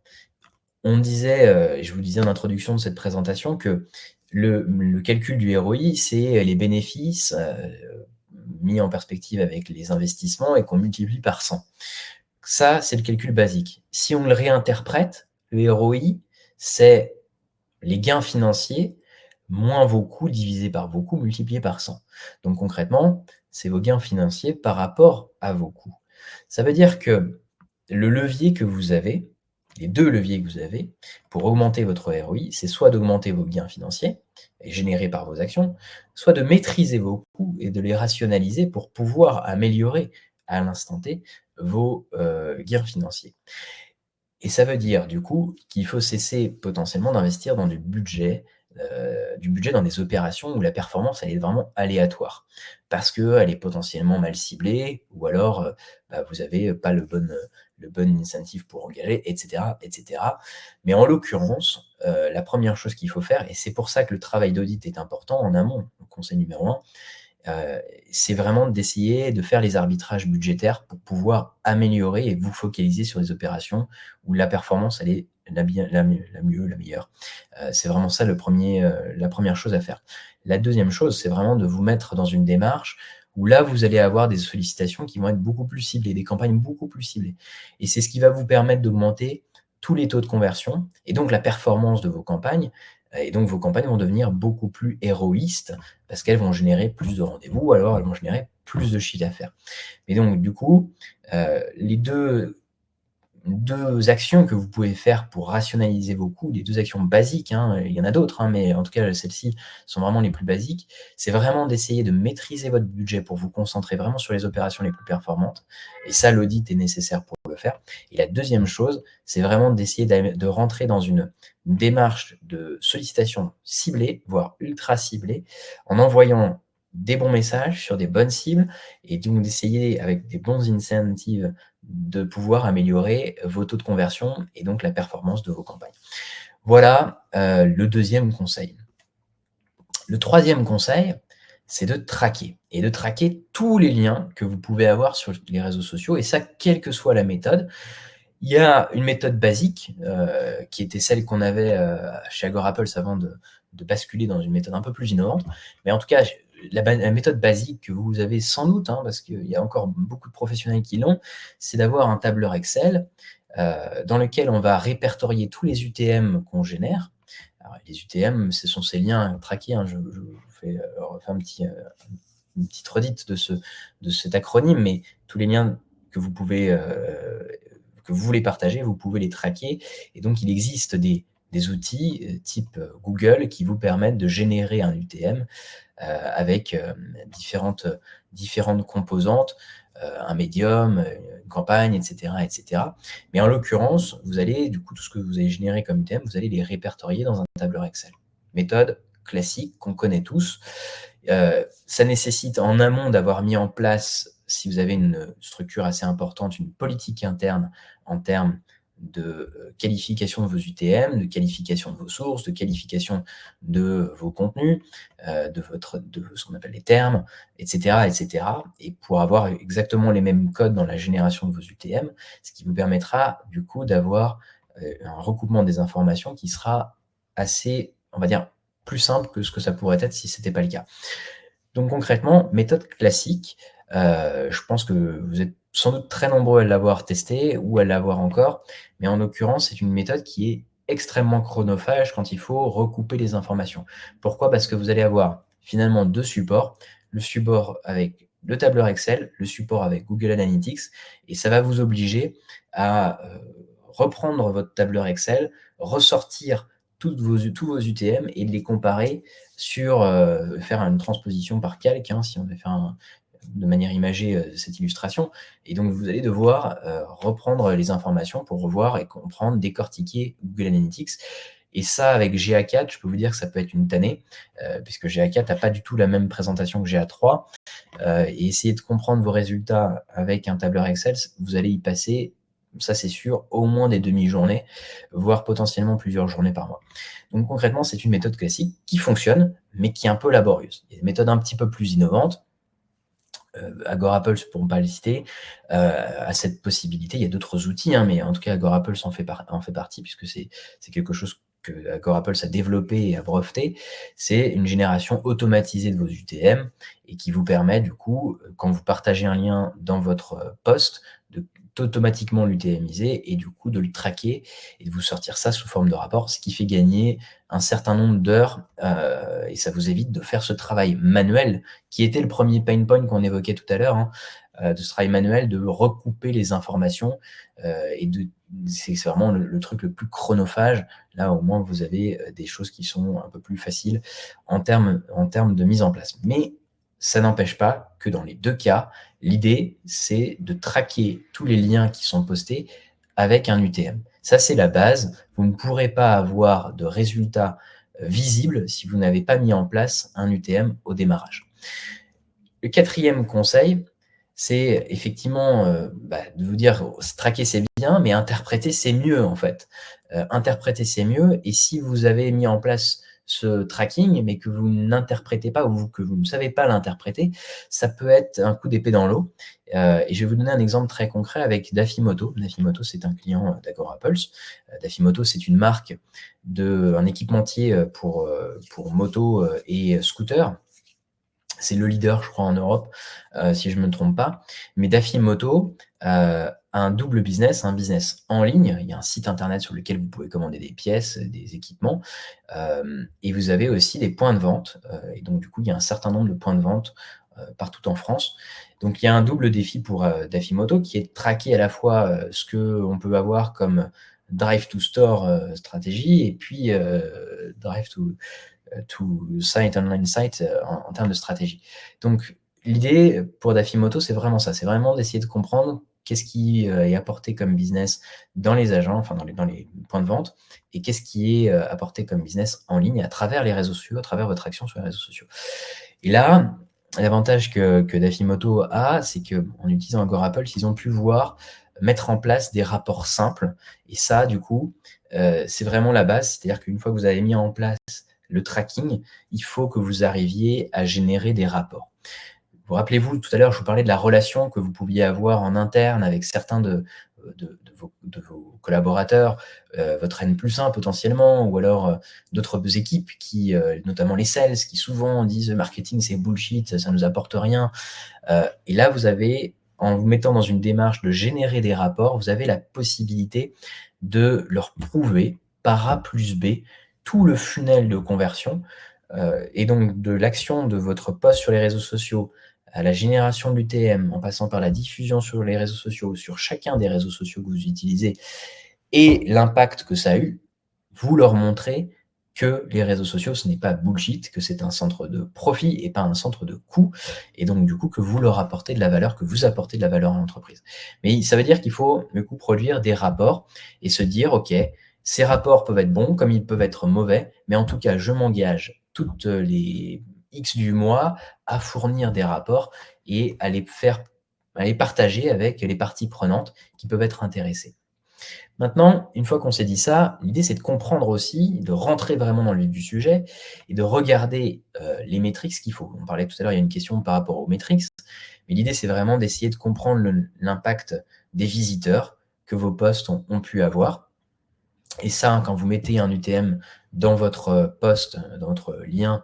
on disait, et je vous disais en introduction de cette présentation, que le calcul du ROI, c'est les bénéfices mis en perspective avec les investissements et qu'on multiplie par 100. Ça, c'est le calcul basique. Si on le réinterprète, le ROI, c'est les gains financiers moins vos coûts divisés par vos coûts multipliés par 100. Donc concrètement, c'est vos gains financiers par rapport à vos coûts. Ça veut dire que le levier que vous avez, les deux leviers que vous avez pour augmenter votre ROI, c'est soit d'augmenter vos gains financiers générés par vos actions, soit de maîtriser vos coûts et de les rationaliser pour pouvoir améliorer à l'instant T vos gains financiers. Et ça veut dire du coup qu'il faut cesser potentiellement d'investir dans du budget dans des opérations où la performance elle est vraiment aléatoire. Parce qu'elle est potentiellement mal ciblée ou alors, vous avez pas le bon incentive pour engager et cetera et cetera. Mais en l'occurrence, la première chose qu'il faut faire et c'est pour ça que le travail d'audit est important en amont, le conseil numéro 1, c'est vraiment d'essayer de faire les arbitrages budgétaires pour pouvoir améliorer et vous focaliser sur des opérations où la performance, elle est la meilleure. C'est vraiment ça la première chose à faire. La deuxième chose, c'est vraiment de vous mettre dans une démarche où là, vous allez avoir des sollicitations qui vont être beaucoup plus ciblées, des campagnes beaucoup plus ciblées. Et c'est ce qui va vous permettre d'augmenter tous les taux de conversion et donc la performance de vos campagnes. Et donc vos campagnes vont devenir beaucoup plus héroïstes parce qu'elles vont générer plus de rendez-vous ou alors elles vont générer plus de chiffre d'affaires. Et donc du coup, les deux actions que vous pouvez faire pour rationaliser vos coûts, les 2 actions basiques, hein, il y en a d'autres, hein, mais en tout cas celles-ci sont vraiment les plus basiques. C'est vraiment d'essayer de maîtriser votre budget pour vous concentrer vraiment sur les opérations les plus performantes et ça l'audit est nécessaire pour le faire. Et la deuxième chose, c'est vraiment d'essayer de rentrer dans une démarche de sollicitation ciblée, voire ultra ciblée, en envoyant des bons messages sur des bonnes cibles et donc d'essayer avec des bons incentives de pouvoir améliorer vos taux de conversion et donc la performance de vos campagnes. Voilà le deuxième conseil. Le troisième conseil, c'est de traquer et de traquer tous les liens que vous pouvez avoir sur les réseaux sociaux et ça, quelle que soit la méthode. Il y a une méthode basique qui était celle qu'on avait chez Agorapples avant de basculer dans une méthode un peu plus innovante. Mais en tout cas, la méthode basique que vous avez sans doute, hein, parce qu'il y a encore beaucoup de professionnels qui l'ont, c'est d'avoir un tableur Excel dans lequel on va répertorier tous les UTM qu'on génère. Alors, les UTM, ce sont ces liens traqués. Hein, je vous fais refaire une petite redite de cet acronyme, mais tous les liens que vous pouvez que vous voulez partager, vous pouvez les traquer. Et donc, il existe des outils type Google qui vous permettent de générer un UTM avec différentes composantes, un médium, une campagne, etc., etc. Mais en l'occurrence, vous allez, du coup, tout ce que vous avez généré comme UTM, vous allez les répertorier dans un tableur Excel. Méthode classique qu'on connaît tous. Ça nécessite en amont d'avoir mis en place, si vous avez une structure assez importante, une politique interne en termes de qualification de vos UTM, de qualification de vos sources, de qualification de vos contenus, de ce qu'on appelle les termes, etc., etc. Et pour avoir exactement les mêmes codes dans la génération de vos UTM, ce qui vous permettra du coup d'avoir un recoupement des informations qui sera assez, on va dire, plus simple que ce que ça pourrait être si ce n'était pas le cas. Donc concrètement, méthode classique, je pense que vous êtes sans doute très nombreux à l'avoir testé ou à l'avoir encore, mais en l'occurrence, c'est une méthode qui est extrêmement chronophage quand il faut recouper les informations. Pourquoi? Parce que vous allez avoir finalement 2 supports. Le support avec le tableur Excel, le support avec Google Analytics, et ça va vous obliger à reprendre votre tableur Excel, ressortir tous vos UTM et de les comparer sur, faire une transposition par calque, hein, si on devait faire de manière imagée cette illustration. Et donc, vous allez devoir reprendre les informations pour revoir et comprendre, décortiquer Google Analytics. Et ça, avec GA4, je peux vous dire que ça peut être une tannée, puisque GA4 n'a pas du tout la même présentation que GA3. Et essayer de comprendre vos résultats avec un tableur Excel, vous allez y passer, ça c'est sûr, au moins des demi-journées, voire potentiellement plusieurs journées par mois. Donc concrètement, c'est une méthode classique qui fonctionne, mais qui est un peu laborieuse. Il y a des méthodes un petit peu plus innovantes. Agorapulse, pour ne pas le citer, a cette possibilité. Il y a d'autres outils, hein, mais en tout cas, Agorapulse en fait partie, puisque c'est quelque chose que Agorapulse a développé et a breveté. C'est une génération automatisée de vos UTM et qui vous permet, du coup, quand vous partagez un lien dans votre post, automatiquement l'UTMiser et du coup de le traquer et de vous sortir ça sous forme de rapport, ce qui fait gagner un certain nombre d'heures et ça vous évite de faire ce travail manuel qui était le premier pain point qu'on évoquait tout à l'heure, hein, de ce travail manuel, de recouper les informations et c'est vraiment le truc le plus chronophage. Là, au moins, vous avez des choses qui sont un peu plus faciles en termes de mise en place. Mais ça n'empêche pas que dans les deux cas, l'idée, c'est de traquer tous les liens qui sont postés avec un UTM. Ça, c'est la base. Vous ne pourrez pas avoir de résultats visibles si vous n'avez pas mis en place un UTM au démarrage. Le quatrième conseil, c'est effectivement de vous dire traquer c'est bien, mais interpréter c'est mieux en fait. Interpréter c'est mieux, et si vous avez mis en place ce tracking, mais que vous n'interprétez pas ou que vous ne savez pas l'interpréter, ça peut être un coup d'épée dans l'eau. Et je vais vous donner un exemple très concret avec Dafimoto. Dafimoto, c'est un client d'Agorapulse. Dafimoto, c'est une marque un équipementier pour moto et scooter. C'est le leader, je crois, en Europe, si je ne me trompe pas. Mais Dafimoto a un double business, un business en ligne. Il y a un site internet sur lequel vous pouvez commander des pièces, des équipements. Et vous avez aussi des points de vente. Et donc, du coup, il y a un certain nombre de points de vente partout en France. Donc, il y a un double défi pour Dafimoto qui est de traquer à la fois ce qu'on peut avoir comme Drive to Store stratégie et puis Drive to site, online site en termes de stratégie. Donc, l'idée pour Dafimoto, c'est vraiment ça. C'est vraiment d'essayer de comprendre qu'est-ce qui est apporté comme business dans les agents, enfin dans les points de vente, et qu'est-ce qui est apporté comme business en ligne à travers les réseaux sociaux, à travers votre action sur les réseaux sociaux. Et là, l'avantage que Dafimoto a, c'est qu'en utilisant Agorapulse, ils ont pu mettre en place des rapports simples. Et ça, du coup, c'est vraiment la base. C'est-à-dire qu'une fois que vous avez mis en place le tracking, il faut que vous arriviez à générer des rapports. Vous rappelez-vous, tout à l'heure, je vous parlais de la relation que vous pouviez avoir en interne avec certains de vos collaborateurs, votre N+1 potentiellement, ou alors d'autres équipes qui, notamment les sales, qui souvent disent marketing c'est bullshit, ça ne nous apporte rien. Et là, vous avez, en vous mettant dans une démarche de générer des rapports, vous avez la possibilité de leur prouver par A plus B tout le funnel de conversion, et donc de l'action de votre post sur les réseaux sociaux à la génération de l'UTM, en passant par la diffusion sur les réseaux sociaux, sur chacun des réseaux sociaux que vous utilisez, et l'impact que ça a eu, vous leur montrez que les réseaux sociaux, ce n'est pas bullshit, que c'est un centre de profit et pas un centre de coût, et donc du coup que vous leur apportez de la valeur, que vous apportez de la valeur à l'entreprise. Mais ça veut dire qu'il faut du coup produire des rapports et se dire, OK, ces rapports peuvent être bons comme ils peuvent être mauvais, mais en tout cas, je m'engage toutes les X du mois à fournir des rapports et à les partager avec les parties prenantes qui peuvent être intéressées. Maintenant, une fois qu'on s'est dit ça, l'idée c'est de comprendre aussi, de rentrer vraiment dans le vif du sujet et de regarder les métriques qu'il faut. On parlait tout à l'heure, il y a une question par rapport aux métriques, mais l'idée c'est vraiment d'essayer de comprendre l'impact des visiteurs que vos posts ont pu avoir. Et ça, quand vous mettez un UTM dans votre post, dans votre lien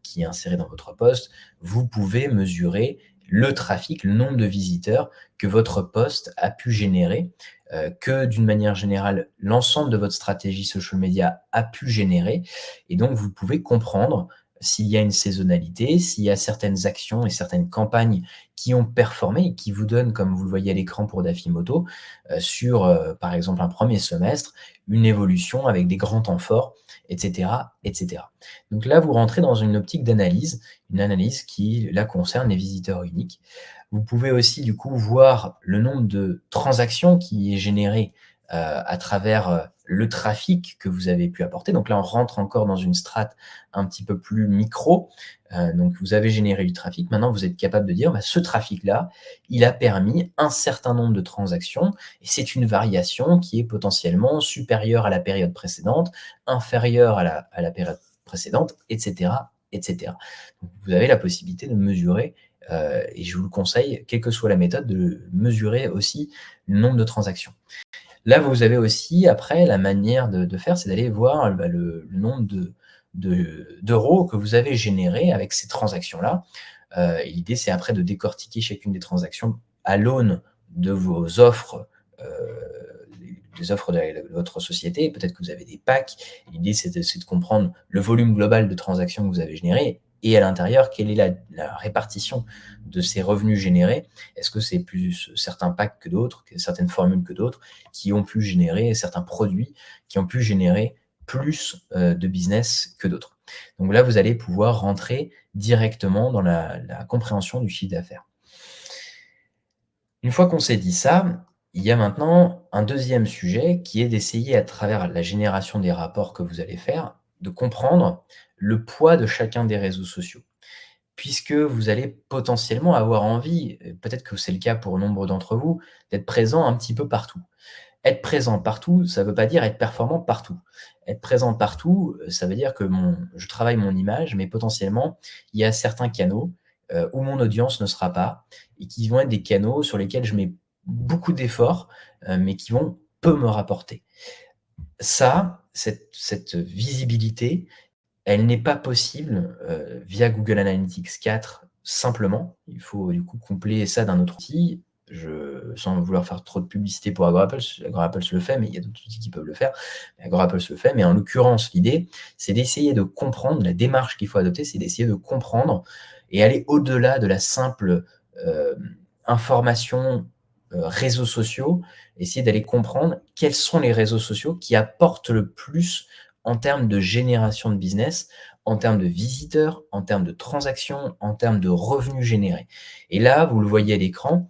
qui est inséré dans votre post, vous pouvez mesurer le trafic, le nombre de visiteurs que votre post a pu générer, que d'une manière générale, l'ensemble de votre stratégie social media a pu générer. Et donc, vous pouvez comprendre s'il y a une saisonnalité, s'il y a certaines actions et certaines campagnes qui ont performé et qui vous donnent, comme vous le voyez à l'écran pour Dafimoto, sur, par exemple, un premier semestre, une évolution avec des grands temps forts, etc., etc. Donc là, vous rentrez dans une optique d'analyse, une analyse qui, là, concerne les visiteurs uniques. Vous pouvez aussi, du coup, voir le nombre de transactions qui est généré à travers le trafic que vous avez pu apporter. Donc là, on rentre encore dans une strate un petit peu plus micro. Donc, vous avez généré du trafic. Maintenant, vous êtes capable de dire, ce trafic-là, il a permis un certain nombre de transactions et c'est une variation qui est potentiellement supérieure à la période précédente, inférieure à la période précédente, etc., etc. Donc, vous avez la possibilité de mesurer, et je vous le conseille, quelle que soit la méthode, de mesurer aussi le nombre de transactions. Là, vous avez aussi, après, la manière de faire, c'est d'aller voir le nombre d'euros que vous avez générés avec ces transactions-là. Et l'idée, c'est après de décortiquer chacune des transactions à l'aune de vos offres, des offres de votre société. Peut-être que vous avez des packs. L'idée, c'est de comprendre le volume global de transactions que vous avez générées et à l'intérieur, quelle est la répartition de ces revenus générés. Est-ce que c'est plus certains packs que d'autres, certaines formules que d'autres, qui ont pu générer, certains produits qui ont pu générer plus de business que d'autres. Donc là, vous allez pouvoir rentrer directement dans la compréhension du chiffre d'affaires. Une fois qu'on s'est dit ça, il y a maintenant un deuxième sujet qui est d'essayer, à travers la génération des rapports que vous allez faire, de comprendre le poids de chacun des réseaux sociaux. Puisque vous allez potentiellement avoir envie, peut-être que c'est le cas pour nombre d'entre vous, d'être présent un petit peu partout. Être présent partout, ça ne veut pas dire être performant partout. Être présent partout, ça veut dire que je travaille mon image, mais potentiellement, il y a certains canaux où mon audience ne sera pas et qui vont être des canaux sur lesquels je mets beaucoup d'efforts, mais qui vont peu me rapporter. Ça, cette visibilité, elle n'est pas possible via Google Analytics 4 simplement. Il faut du coup coupler ça d'un autre outil. Sans vouloir faire trop de publicité pour AgroApples le fait, mais il y a d'autres outils qui peuvent le faire. AgroApples le fait, mais en l'occurrence, l'idée, c'est d'essayer de comprendre, la démarche qu'il faut adopter, c'est d'essayer de comprendre et aller au-delà de la simple information réseaux sociaux, essayer d'aller comprendre quels sont les réseaux sociaux qui apportent le plus en termes de génération de business, en termes de visiteurs, en termes de transactions, en termes de revenus générés. Et là, vous le voyez à l'écran,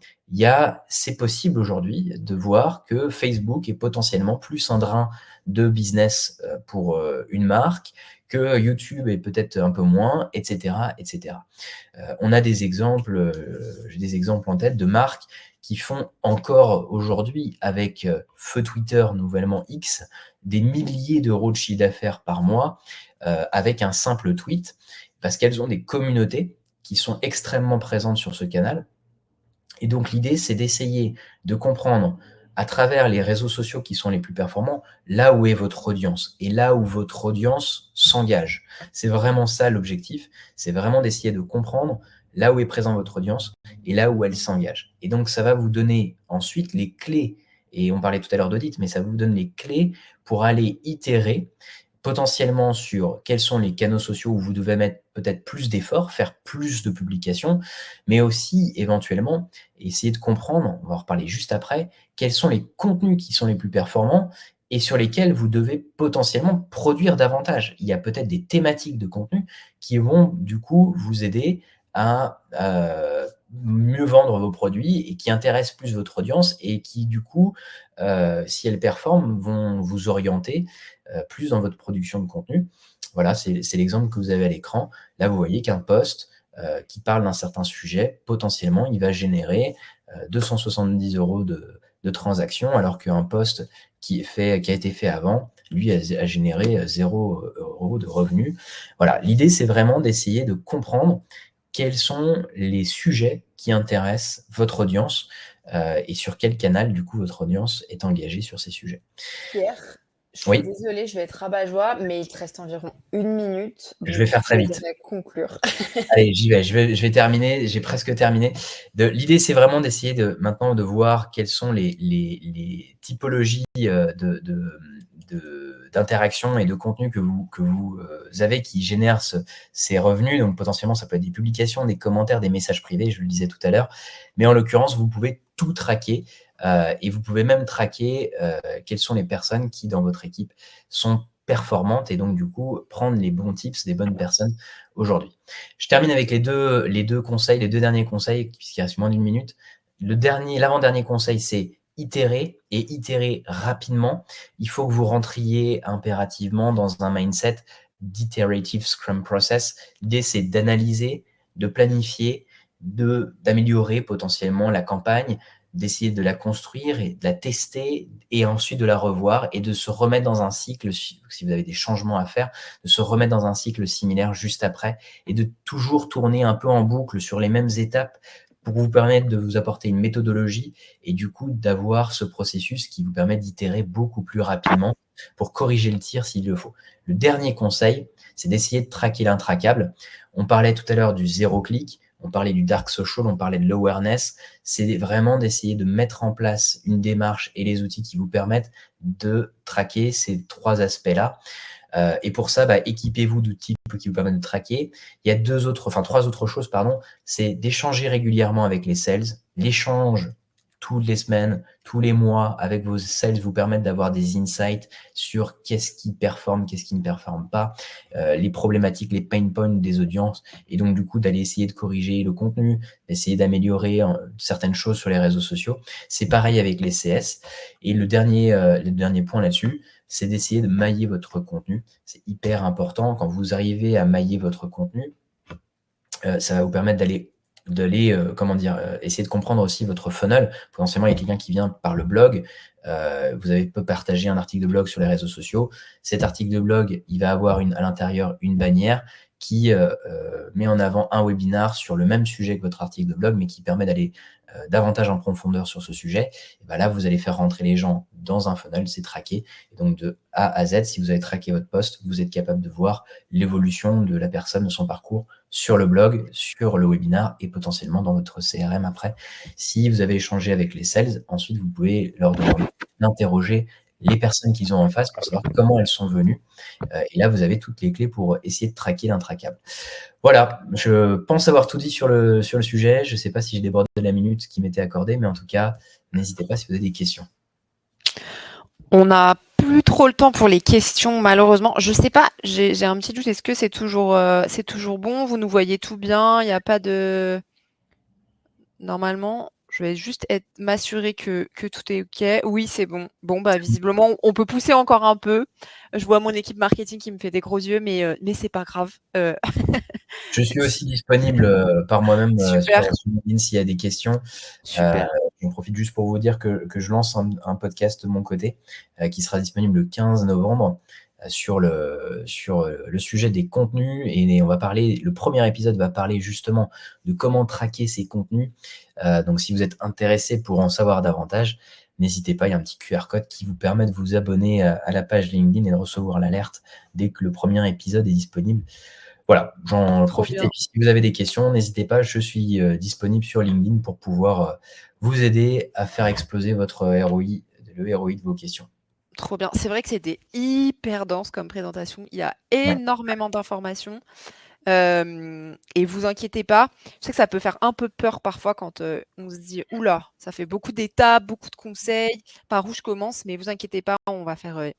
c'est possible aujourd'hui de voir que Facebook est potentiellement plus un drain de business pour une marque, que YouTube est peut-être un peu moins, etc., etc. On a des exemples, j'ai des exemples en tête de marques qui font encore aujourd'hui avec feu Twitter, nouvellement X, des milliers d'euros de chiffre d'affaires par mois avec un simple tweet, parce qu'elles ont des communautés qui sont extrêmement présentes sur ce canal. Et donc l'idée, c'est d'essayer de comprendre à travers les réseaux sociaux qui sont les plus performants, là où est votre audience et là où votre audience s'engage. C'est vraiment ça l'objectif, c'est vraiment d'essayer de comprendre là où est présent votre audience et là où elle s'engage. Et donc ça va vous donner ensuite les clés, et on parlait tout à l'heure d'audit, mais ça vous donne les clés pour aller itérer potentiellement sur quels sont les canaux sociaux où vous devez mettre peut-être plus d'efforts, faire plus de publications, mais aussi éventuellement essayer de comprendre, on va en reparler juste après, quels sont les contenus qui sont les plus performants et sur lesquels vous devez potentiellement produire davantage. Il y a peut-être des thématiques de contenu qui vont du coup vous aider à mieux vendre vos produits et qui intéressent plus votre audience et qui du coup, si elles performent, vont vous orienter plus dans votre production de contenu. Voilà, c'est l'exemple que vous avez à l'écran. Là, vous voyez qu'un post qui parle d'un certain sujet, potentiellement, il va générer 270 euros de transactions, alors qu'un post qui a été fait avant, lui, a généré 0 euros de revenus. Voilà, l'idée, c'est vraiment d'essayer de comprendre quels sont les sujets qui intéressent votre audience et sur quel canal, du coup, votre audience est engagée sur ces sujets. Pierre, je suis Oui, désolée, je vais être rabat-joie, mais il te reste environ 1 minute, je vais donc faire je très te vite. laisserai conclure. Allez, j'y vais. Je vais terminer. J'ai presque terminé. L'idée, c'est vraiment d'essayer maintenant de voir quelles sont les typologies d'interactions et de contenu que vous avez qui génèrent ces revenus. Donc potentiellement, ça peut être des publications, des commentaires, des messages privés, je le disais tout à l'heure. Mais en l'occurrence, vous pouvez tout traquer et vous pouvez même traquer quelles sont les personnes qui, dans votre équipe, sont performantes et donc du coup prendre les bons tips des bonnes personnes aujourd'hui. Je termine avec les deux derniers conseils, puisqu'il reste moins d'une minute. L'avant-dernier conseil, c'est itérer et itérer rapidement. Il faut que vous rentriez impérativement dans un mindset d'iterative Scrum Process. L'idée, c'est d'analyser, de planifier, d'améliorer potentiellement la campagne, d'essayer de la construire et de la tester et ensuite de la revoir et de se remettre dans un cycle, si vous avez des changements à faire, de se remettre dans un cycle similaire juste après et de toujours tourner un peu en boucle sur les mêmes étapes pour vous permettre de vous apporter une méthodologie et du coup d'avoir ce processus qui vous permet d'itérer beaucoup plus rapidement pour corriger le tir s'il le faut. Le dernier conseil, c'est d'essayer de traquer l'intraquable. On parlait tout à l'heure du zéro clic, on parlait du dark social, on parlait de l'awareness. C'est vraiment d'essayer de mettre en place une démarche et les outils qui vous permettent de traquer ces trois aspects-là. Et pour ça, équipez-vous d'outils qui vous permettent de traquer. Il y a trois autres choses, c'est d'échanger régulièrement avec les sales. L'échange toutes les semaines, tous les mois avec vos sales vous permettent d'avoir des insights sur qu'est-ce qui performe, qu'est-ce qui ne performe pas, les problématiques, les pain points des audiences, et donc du coup d'aller essayer de corriger le contenu, d'essayer d'améliorer certaines choses sur les réseaux sociaux. C'est pareil avec les CS. Et le dernier point là-dessus, c'est d'essayer de mailler votre contenu. C'est hyper important. Quand vous arrivez à mailler votre contenu, ça va vous permettre d'aller essayer de comprendre aussi votre funnel. Potentiellement, il y a quelqu'un qui vient par le blog. Vous avez peut partager un article de blog sur les réseaux sociaux. Cet article de blog, il va avoir à l'intérieur une bannière qui met en avant un webinar sur le même sujet que votre article de blog, mais qui permet d'aller davantage en profondeur sur ce sujet. Et là, vous allez faire rentrer les gens dans un funnel, c'est traqué. Et donc, de A à Z, si vous avez traqué votre post, vous êtes capable de voir l'évolution de la personne, de son parcours sur le blog, sur le webinar et potentiellement dans votre CRM après. Si vous avez échangé avec les sales, ensuite, vous pouvez leur demander d'interroger les personnes qu'ils ont en face pour savoir comment elles sont venues. Et là, vous avez toutes les clés pour essayer de traquer l'intraquable. Voilà, je pense avoir tout dit sur le sujet. Je ne sais pas si j'ai débordé la minute qui m'était accordée, mais en tout cas, n'hésitez pas si vous avez des questions. On n'a plus trop le temps pour les questions, malheureusement. Je sais pas, j'ai un petit doute. Est-ce que c'est toujours bon? Vous nous voyez tout bien? Il n'y a pas de... Normalement, je vais juste m'assurer que tout est OK. Oui, c'est bon. Bon, visiblement, on peut pousser encore un peu. Je vois mon équipe marketing qui me fait des gros yeux, mais c'est pas grave. Je suis aussi disponible par moi-même sur LinkedIn s'il y a des questions. Super. J'en profite juste pour vous dire que je lance un podcast de mon côté qui sera disponible le 15 novembre sur le sujet des contenus. Et on va parler, le premier épisode va parler justement de comment traquer ces contenus. Donc, si vous êtes intéressé pour en savoir davantage, n'hésitez pas, il y a un petit QR code qui vous permet de vous abonner à la page LinkedIn et de recevoir l'alerte dès que le premier épisode est disponible. Voilà, j'en profite. Et puis, si vous avez des questions, n'hésitez pas, je suis disponible sur LinkedIn pour pouvoir vous aider à faire exploser votre ROI, le ROI de vos questions. Trop bien. C'est vrai que c'était hyper dense comme présentation. Il y a énormément d'informations. Et vous inquiétez pas. Je sais que ça peut faire un peu peur parfois quand on se dit « Oula, ça fait beaucoup d'étapes, beaucoup de conseils, par où je commence ?» Mais vous inquiétez pas, on va faire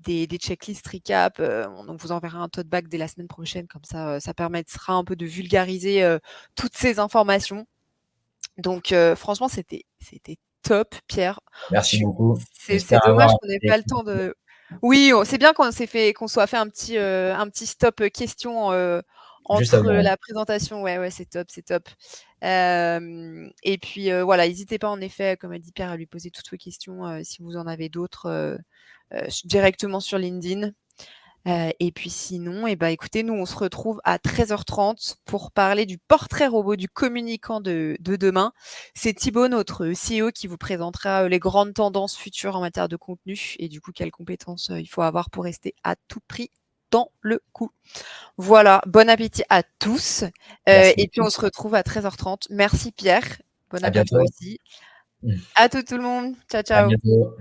des checklists recap. On vous enverra un tote bag dès la semaine prochaine. Comme ça, ça permettra un peu de vulgariser toutes ces informations. Donc, franchement, c'était top, Pierre. Merci beaucoup. C'est dommage qu'on n'ait pas le temps de... Oui, c'est bien qu'on soit fait un petit stop question entre la présentation. Ouais, c'est top, c'est top. Et puis, voilà, n'hésitez pas en effet, comme a dit Pierre, à lui poser toutes vos questions si vous en avez d'autres directement sur LinkedIn. Et puis sinon, écoutez, nous, on se retrouve à 13h30 pour parler du portrait robot du communicant de demain. C'est Thibaut, notre CEO, qui vous présentera les grandes tendances futures en matière de contenu et du coup, quelles compétences il faut avoir pour rester à tout prix dans le coup. Voilà, bon appétit à tous. Et puis, on se retrouve à 13h30. Merci Pierre. Bon appétit aussi. À tout le monde. Ciao, ciao. À bientôt.